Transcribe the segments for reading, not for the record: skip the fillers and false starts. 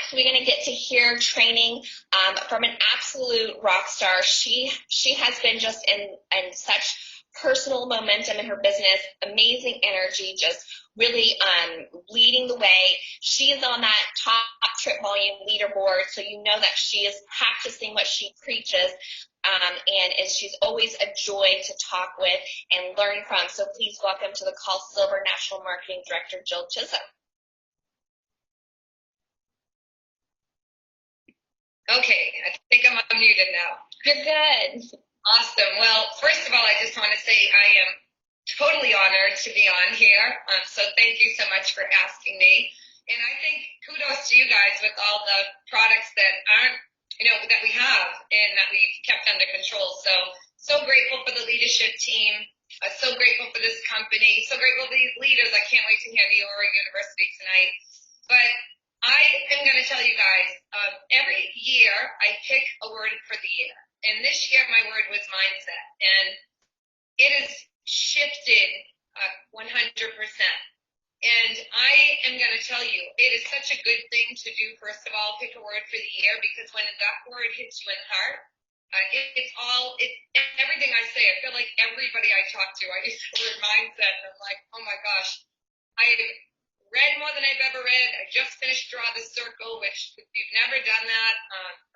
next, we're going to get to hear training from an absolute rock star. She has been just in such personal momentum in her business, amazing energy, just really leading the way. She is on that top trip volume leaderboard, so you know that she is practicing what she preaches, and she's always a joy to talk with and learn from. So please welcome to the call Silver National Marketing Director, Jill Chisholm. Okay, I think I'm unmuted now. You're good. Awesome. Well, first of all, I just want to say I am totally honored to be on here. So thank you so much for asking me. And I think kudos to you guys with all the products that aren't, that we have and that we've kept under control. So grateful for the leadership team. So grateful for this company. So grateful for these leaders. I can't wait to hear New York University tonight. But I am going to tell you guys, every year I pick a word for the year. And this year my word was mindset. And it has shifted 100%. And I am going to tell you, it is such a good thing to do, first of all, pick a word for the year, because when that word hits you in the heart, it's everything I say. I feel like everybody I talk to, I use the word mindset, and I'm like, oh my gosh, I've read more than I've ever read. I just finished Draw the Circle, which if you've never done that,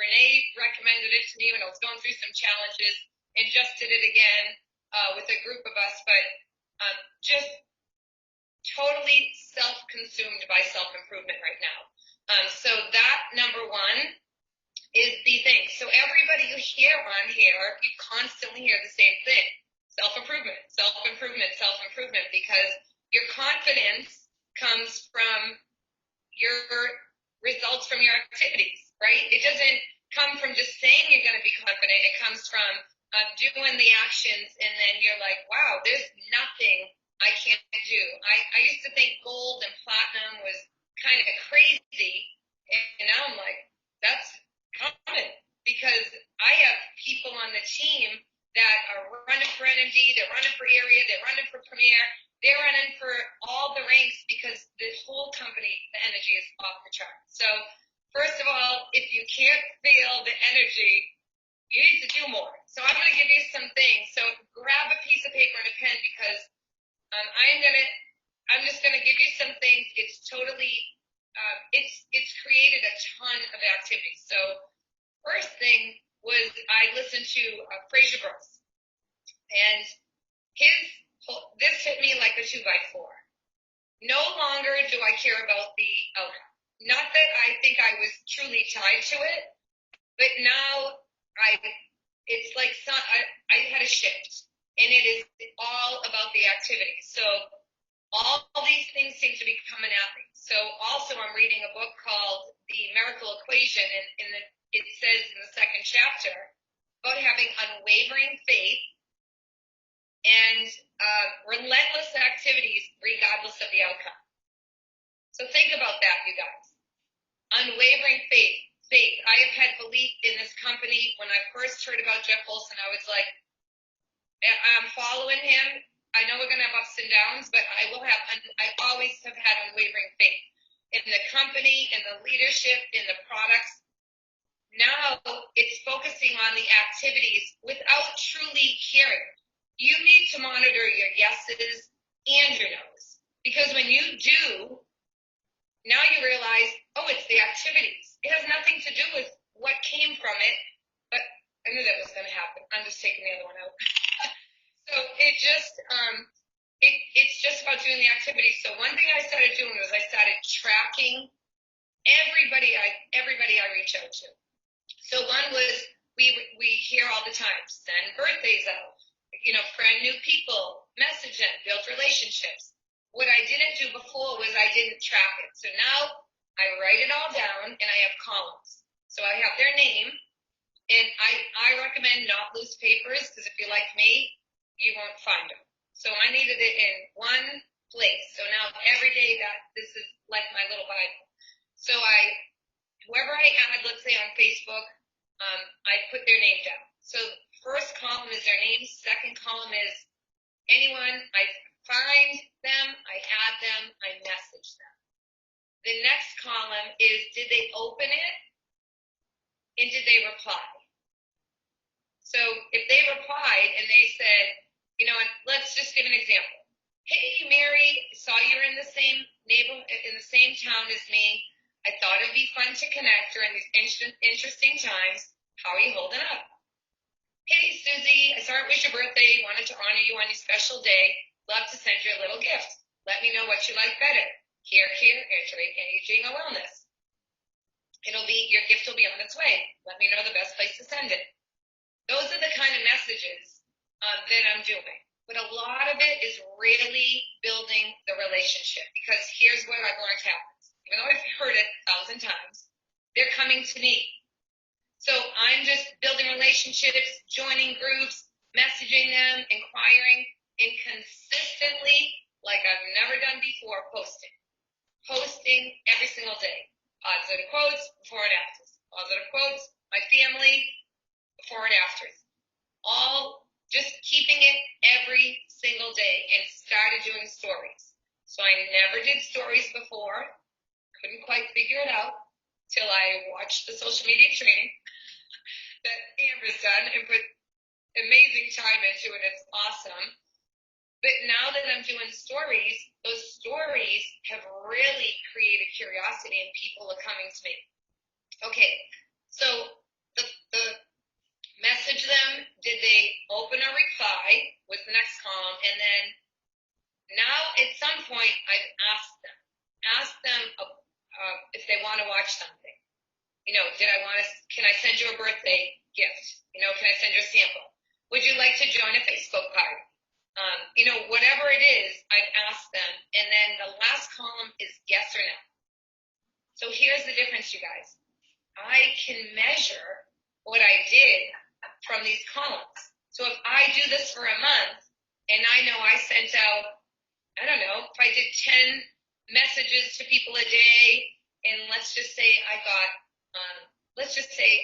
Renee recommended it to me when I was going through some challenges, and just did it again with a group of us, but just totally self-consumed by self-improvement right now. So that, number one, is the thing. So everybody you hear on here, you constantly hear the same thing. Self-improvement, self-improvement, self-improvement, because your confidence comes from your results from your activities, right? It doesn't come from just saying you're going to be confident. It comes from doing the actions, and then you're like, wow, there's nothing I can't do. I used to think gold and platinum was kind of crazy, and now I'm like, that's common, because I have people on the team that are running for NMD, they're running for area, they're running for premier, they're running for all the ranks, because the whole company, the energy is off the chart. So first of all, if you can't feel the energy, you need to do more. So I'm going to give you some things. So grab a piece of paper and a pen, because I'm just gonna give you some things. It's totally, it's created a ton of activities. So first thing was I listened to Fraser Brooks, and this hit me like a 2x4. No longer do I care about the outcome. Not that I think I was truly tied to it, but now it's like I had a shift. And it is all about the activity. So all these things seem to be coming at me. So also I'm reading a book called The Miracle Equation, and it says in the second chapter about having unwavering faith and relentless activities regardless of the outcome. So think about that, you guys. Unwavering faith. I have had belief in this company. When I first heard about Jeff Olson, I was like, I'm following him. I know we're going to have ups and downs, but I always have had unwavering faith in the company, in the leadership, in the products. Now it's focusing on the activities without truly caring. You need to monitor your yeses and your nos, because when you do, now you realize, oh, it's the activities. It has nothing to do with what came from it, but I knew that was going to happen. I'm just taking the other one out. So it just, it's just about doing the activities. So one thing I started doing was I started tracking everybody I reach out to. So one was, we hear all the time, send birthdays out, friend new people, message them, build relationships. What I didn't do before was I didn't track it. So now I write it all down, and I have columns. So I have their name, and I recommend not loose papers, because if you're like me, you won't find them. So I needed it in one place. So now every day this is like my little Bible. So whoever I add, let's say on Facebook, I put their name down. So first column is their name. Second column is anyone I find them, I add them, I message them. The next column is, did they open it and did they reply? So if they replied and they said, you know, let's just give an example. Hey, Mary, saw you're in the same neighborhood, in the same town as me. I thought it'd be fun to connect during these interesting times. How are you holding up? Hey, Susie, I saw it was your birthday. Wanted to honor you on your special day. Love to send you a little gift. Let me know what you like better. Here, entering aging or wellness. Your gift will be on its way. Let me know the best place to send it. Those are the kind of messages that I'm doing. But a lot of it is really building the relationship, because here's what I've learned happens. Even though I've heard it 1,000 times, they're coming to me. So I'm just building relationships, joining groups, messaging them, inquiring, and consistently, like I've never done before, posting every single day. Positive quotes, before and afters. Positive quotes, my family, before and afters. All just keeping it every single day, and started doing stories. So I never did stories before. Couldn't quite figure it out till I watched the social media training that Amber's done and put amazing time into it. It's awesome. But now that I'm doing stories, those stories have really created curiosity, and people are coming to me. Okay, so the message them, did they open or reply, was the next column. And then now at some point I've asked them if they want to watch something. You know, can I send you a birthday gift? You know, can I send you a sample? Would you like to join a Facebook party? You know, whatever it is, I've asked them. And then the last column is yes or no. So here's the difference, you guys. I can measure what I did from these columns. So if I do this for a month, and I know I sent out, I don't know, if I did 10 messages to people a day, and let's just say I got,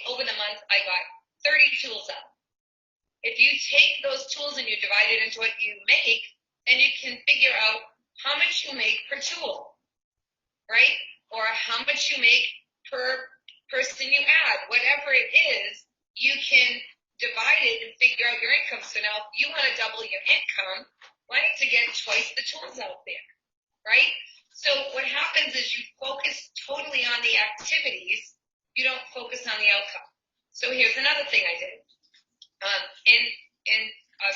over the month, I got 30 tools up. If you take those tools and you divide it into what you make, then you can figure out how much you make per tool, right? Or how much you make per person you add. Whatever it is, you can divide it and figure out your income. So now if you want to double your income, why not to get twice the tools out there, right? So what happens is you focus totally on the activities, you don't focus on the outcome. So here's another thing I did.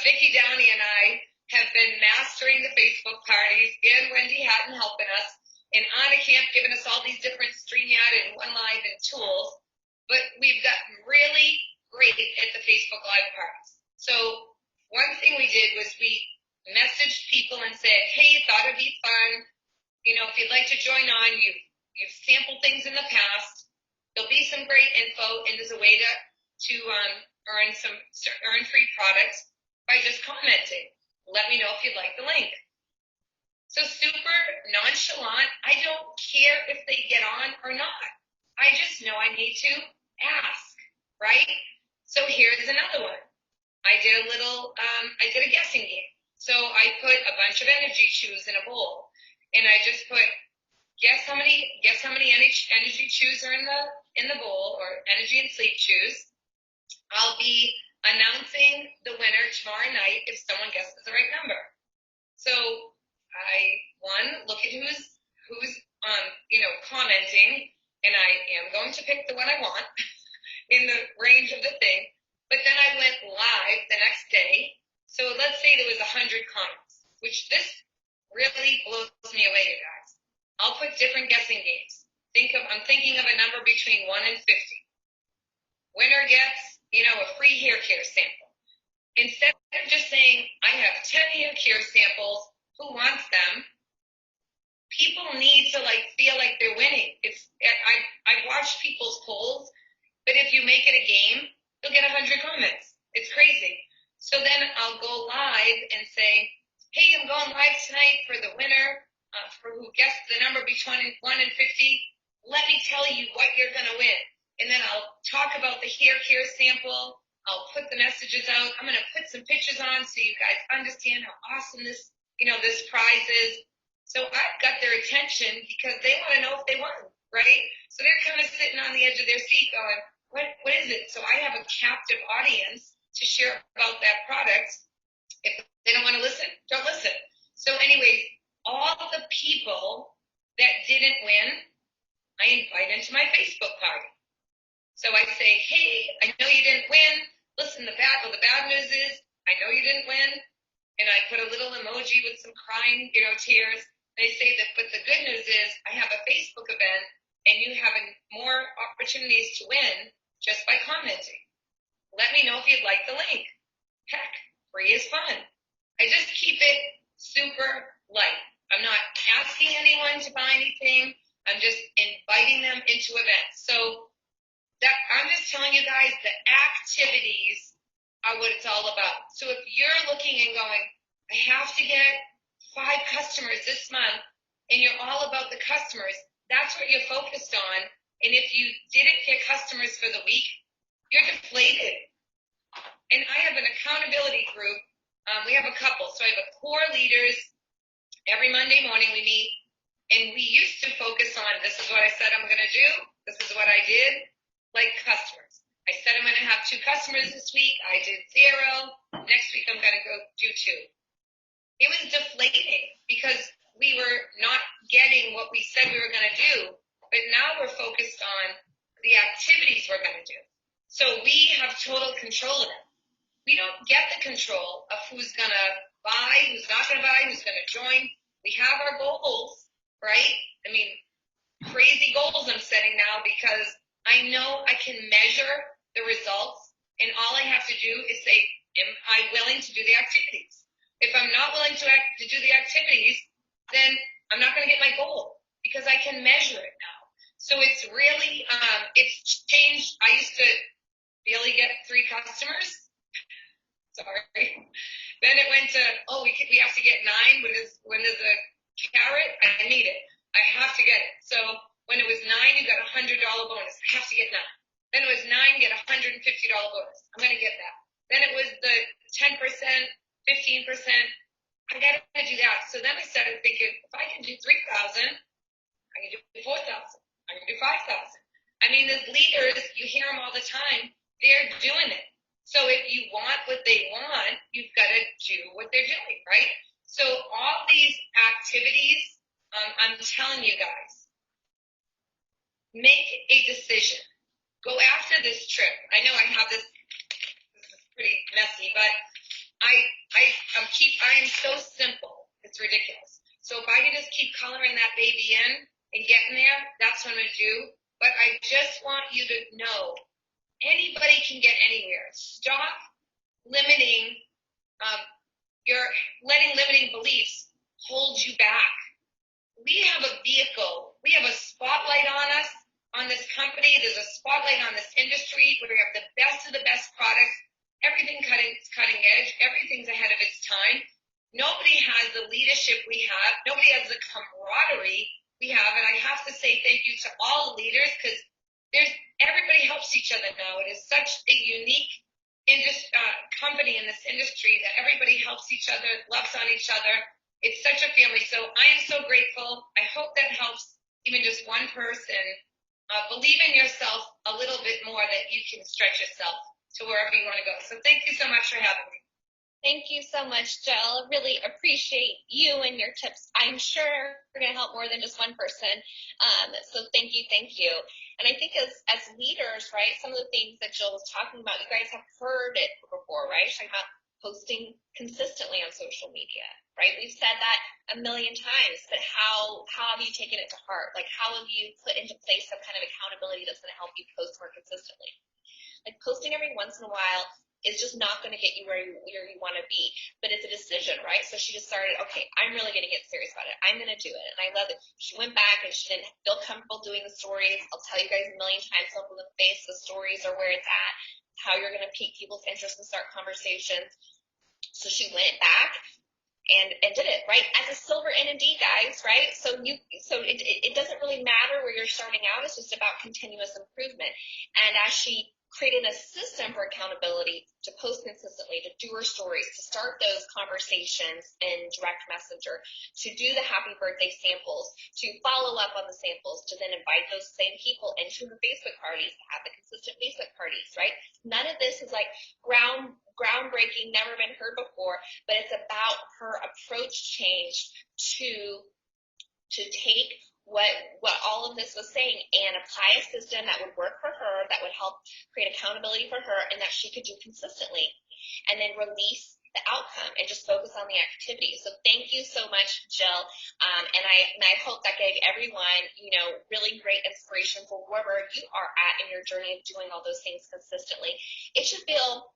Vicki Downey and I have been mastering the Facebook parties, and Wendy Hatton helping us, and Anna Camp giving us all these different StreamYard and OneLive and tools. But we've gotten really great at the Facebook Live parties. So one thing we did was we messaged people and said, hey, thought it'd be fun. You know, if you'd like to join on, you've sampled things in the past. There'll be some great info, and there's a way to earn free products by just commenting. Let me know if you'd like the link. So super nonchalant. I don't care if they get on or not. I just know I need to ask, right? So here's another one. I did a guessing game. So I put a bunch of energy chews in a bowl, and I just put, guess how many energy chews are in the bowl, or energy and sleep chews. I'll be announcing the winner tomorrow night if someone guesses the right number. So look at who's commenting, and I am going to pick the one I want in the range of the thing. But then I went live the next day. So let's say there was 100 comments, which this really blows me away, you guys. I'll put different guessing games. I'm thinking of a number between 1 and 50. Winner gets, a free hair care sample. Instead of just saying, I have 10 hair care samples, who wants them? People need to feel like they're winning. I've watched people's polls, but if you make it a game, you'll get 100 comments. It's crazy. So then I'll go live and say, hey, I'm going live tonight for the winner, for who guessed the number between 1 and 50. Let me tell you what you're going to win. And then I'll talk about the hair care sample. I'll put the messages out. I'm going to put some pictures on so you guys understand how awesome this prize is. So I've got their attention because they want to know if they won, right? So they're kind of sitting on the edge of their seat going, what is it? So I have a captive audience to share about that product. If they don't want to listen, don't listen. So anyways, all the people that didn't win, I invite into my Facebook party. So I say, hey, I know you didn't win. Listen, the bad news is I know you didn't win. And I put a little emoji with some crying, tears. They say that, but the good news is I have a Facebook event and you have more opportunities to win just by commenting. Let me know if you'd like the link. Heck, free is fun. I just keep it super light. I'm not asking anyone to buy anything. I'm just inviting them into events. So that I'm just telling you guys the activities are what it's all about. So if you're looking and going, I have to get 5 customers this month, and you're all about the customers, that's what you're focused on. And if you didn't get customers for the week, you're deflated. And I have an accountability group. We have a couple. So I have a core leaders. Every Monday morning we meet, and we used to focus on, this is what I said I'm going to do. This is what I did. Like customers. I said I'm going to have 2 customers this week. I did 0. Next week I'm going to go do 2. It was deflating because we were not getting what we said we were going to do. But now we're focused on the activities we're going to do. So we have total control of them. We don't get the control of who's going to buy, who's not going to buy, who's going to join. We have our goals, right? I mean, crazy goals I'm setting now because I know I can measure the results, and all I have to do is say, am I willing to do the activities? If I'm not willing to do the activities, then I'm not going to get my goal because I can measure it now. So it's really, it's changed. I used to barely get 3 customers. Sorry. Then it went to, we have to get 9. When there's a carrot, I need it. I have to get it. So when it was 9, you got a $100 bonus. I have to get 9. Then it was 9, get a $150 bonus. I'm going to get that. Then it was the 10%, 15%. I got to do that. So then I started thinking, if I can do 3,000, I can do 4,000. I can do 5,000. I mean, as leaders, you hear them all the time. They're doing it. So if you want what they want, you've got to do what they're doing, right? So all these activities, I'm telling you guys, make a decision. Go after this trip. I know I have this is pretty messy, but I am so simple. It's ridiculous. So if I can just keep coloring that baby in and getting there, that's what I'm going to do. But I just want you to know, anybody can get anywhere. Stop limiting, letting limiting beliefs hold you back. We have a vehicle. We have a spotlight on us, on this company. There's a spotlight on this industry where we have the best of the best products. Everything cutting edge. Everything's ahead of its time. Nobody has the leadership we have. Nobody has the camaraderie we have. And I have to say thank you to all the leaders because everybody helps each other now. It is such a unique company in this industry that everybody helps each other, loves on each other. It's such a family. So I am so grateful. I hope that helps even just one person. Believe in yourself a little bit more, that you can stretch yourself to wherever you want to go. So thank you so much for having me. Thank you so much, Jill. Really appreciate you and your tips. I'm sure we're going to help more than just one person. So thank you. And I think as leaders, right, some of the things that Jill was talking about, you guys have heard it before, right? She's talking about posting consistently on social media, right? We've said that a million times, but how have you taken it to heart? Like, how have you put into place some kind of accountability that's going to help you post more consistently? Like, posting every once in a while is just not going to get you where you want to be, but it's a decision, right? So she just started, okay, I'm really going to get serious about it. I'm going to do it. And I love it. She went back and she didn't feel comfortable doing the stories. I'll tell you guys a million times over the face, the stories are where it's at, how you're going to pique people's interest and start conversations. So she went back and did it, right? As a silver NMD, guys, right? So it doesn't really matter where you're starting out. It's just about continuous improvement. And as she creating a system for accountability to post consistently, to do her stories, to start those conversations in direct messenger, to do the happy birthday samples, to follow up on the samples, to then invite those same people into her Facebook parties, to have the consistent Facebook parties, right? None of this is like groundbreaking, never been heard before, but it's about her approach change to take what all of this was saying and apply a system that would work for her, that would help create accountability for her, and that she could do consistently, and then release the outcome and just focus on the activity. So thank you so much, Jill. And I hope that gave everyone, really great inspiration for wherever you are at in your journey of doing all those things consistently. It should feel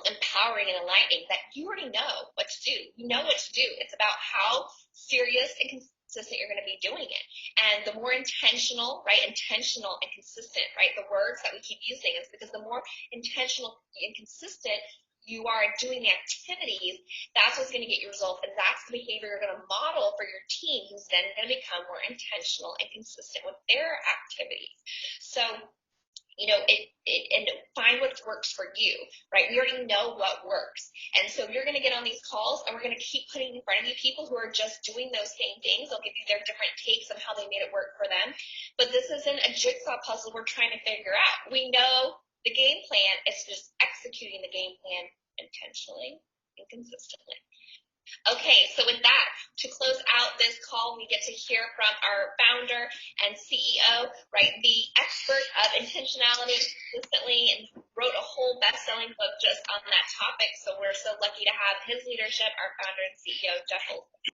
empowering and enlightening that you already know what to do. You know what to do. It's about how serious and consistent you're going to be doing it. And the more intentional and consistent, right? The words that we keep using is because the more intentional and consistent you are doing the activities, that's what's going to get you results. And that's the behavior you're going to model for your team, who's then going to become more intentional and consistent with their activities. So, and find what works for you, right? We already know what works. And so you're going to get on these calls and we're going to keep putting in front of you people who are just doing those same things. They'll give you their different takes on how they made it work for them. But this isn't a jigsaw puzzle we're trying to figure out. We know the game plan. It's just executing the game plan intentionally and consistently. Okay, so with that, to close out this call, we get to hear from our founder and CEO, right, the expert of intentionality consistently, and wrote a whole best-selling book just on that topic. So we're so lucky to have his leadership, our founder and CEO, Jeff Olson.